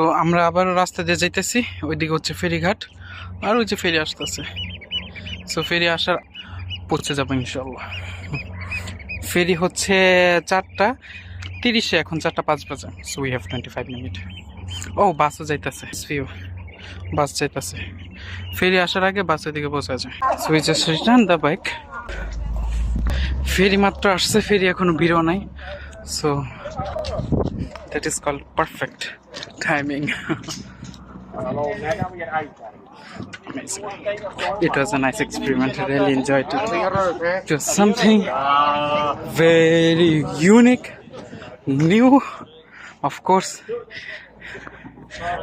তো আমরা আবার রাস্তা দিয়ে যাইতেছি, ওইদিকে হচ্ছে ফেরিঘাট, আর ওই যে ফেরি আসতেছে। সো ফেরি আসার পৌঁছে যাবো ইনশাল্লাহ। ফেরি হচ্ছে 4:30, এখন 4:05 বাজে। So we have 25 minute. ও বাসও যাইতেছে, বাস যাইতেছে। ফেরি আসার আগে বাস ওইদিকে পৌঁছা যায়। So we just return the bike. Ferry মাত্র আসছে, ফেরি এখনো ভিড়ও নাই। So that is called perfect timing. Amazing. It was a nice experiment. I really enjoyed it. It was something very unique, new. Of course,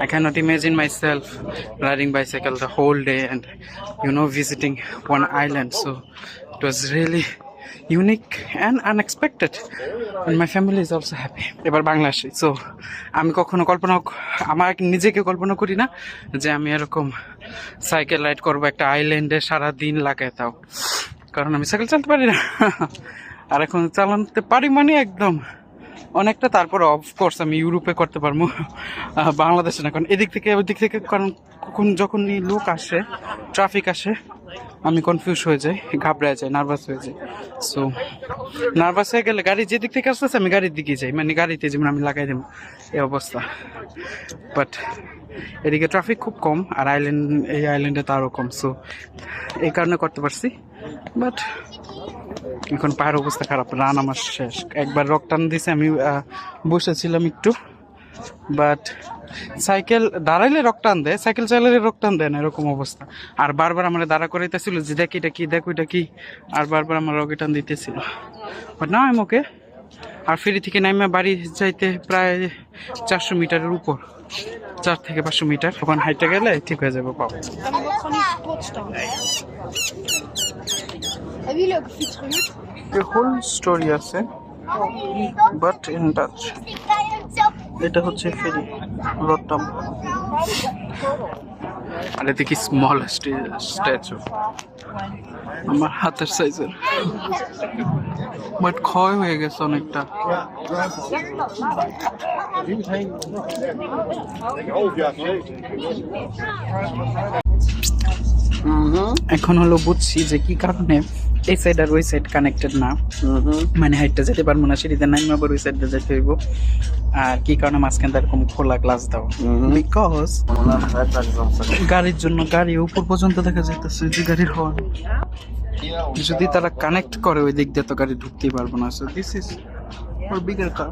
I cannot imagine myself riding bicycle the whole day and visiting one island. So it was really unique and unexpected, and my family is also happy. এবার বাংলাদেশে। So আমি কখনো আমার নিজেকে কল্পনা করি না যে আমি এরকম সাইকেল রাইড করবো একটা আইল্যান্ডে সারা দিন লাগায়, তাও কারণ আমি সাইকেল চালাতে পারি না। আর এখন চালাতে পারি মানে একদম অনেকটা। তারপর অফকোর্স আমি ইউরোপে করতে পারবো, বাংলাদেশে না। কারণ এদিক থেকে ওদিক থেকে, কারণ যখনই লোক আসে, ট্রাফিক আসে, আমি কনফিউজ হয়ে যাই, ঘাবড়ে যাই, নার্ভাস হয়ে যাই। সো নার্ভাস হয়ে গেলে গাড়ি যেদিক থেকে আসতেছে আমি গাড়ির দিকে যাই, মানে গাড়িতে যেমন আমি লাগাই দেবো, এই অবস্থা। বাট এদিকে ট্রাফিক খুব কম, আর এই আইল্যান্ডে তো আরও কম। সো এই কারণে করতে পারছি। বাট এখন পায়ের অবস্থা খারাপ, রান আমার শেষ। একবার রক টান দিছে, আমি বসেছিলাম একটু। বাট সাইকেল দাঁড়াইলে রক টান দেয়, সাইকেল চালাইলে রক টান দেয় না, এরকম অবস্থা। আর বারবার আমার দাঁড়া করাইতেছিল যে দেখ এটা কি, দেখো এটা কি, আর বারবার আমার রকে টান দিতেছিল। বাট না, আমি ওকে। আর ফেরি থেকে নাইমা বাড়ি যাইতে প্রায় 400 মিটারের উপর, 4 থেকে 500 মিটার। ওখানে হাইটে গেলে ঠিক হয়ে যাবে পাবো। The whole story আছে, বাট ইন টাচ। এটা হচ্ছে ফেরি রট্টাম, আর এদিকে স্মল স্ট্যাচু আমার হাতের সাইজের, বাট ক্ষয় হয়ে গেছে অনেকটা। এখন হলো বুঝছি যে কি কারণে এই সাইড আর ওই সাইড কানেক্টেড না, মানে হাইটটা যেতে পারবো না, সিঁড়িতে নাইমা আবার ওই সাইডে যেতে হইব। আর কি কারণে মাঝখানটা এরকম খোলা গ্লাস দাও, বিকজ গাড়ির জন্য, গাড়ি উপর পর্যন্ত দেখা যাইতেছে যে গাড়ির হর্ন। যদি তারা কানেক্ট করে ওই দিক দিয়ে তো গাড়ি ঢুকতেই পারবো না। So this is for bigger car.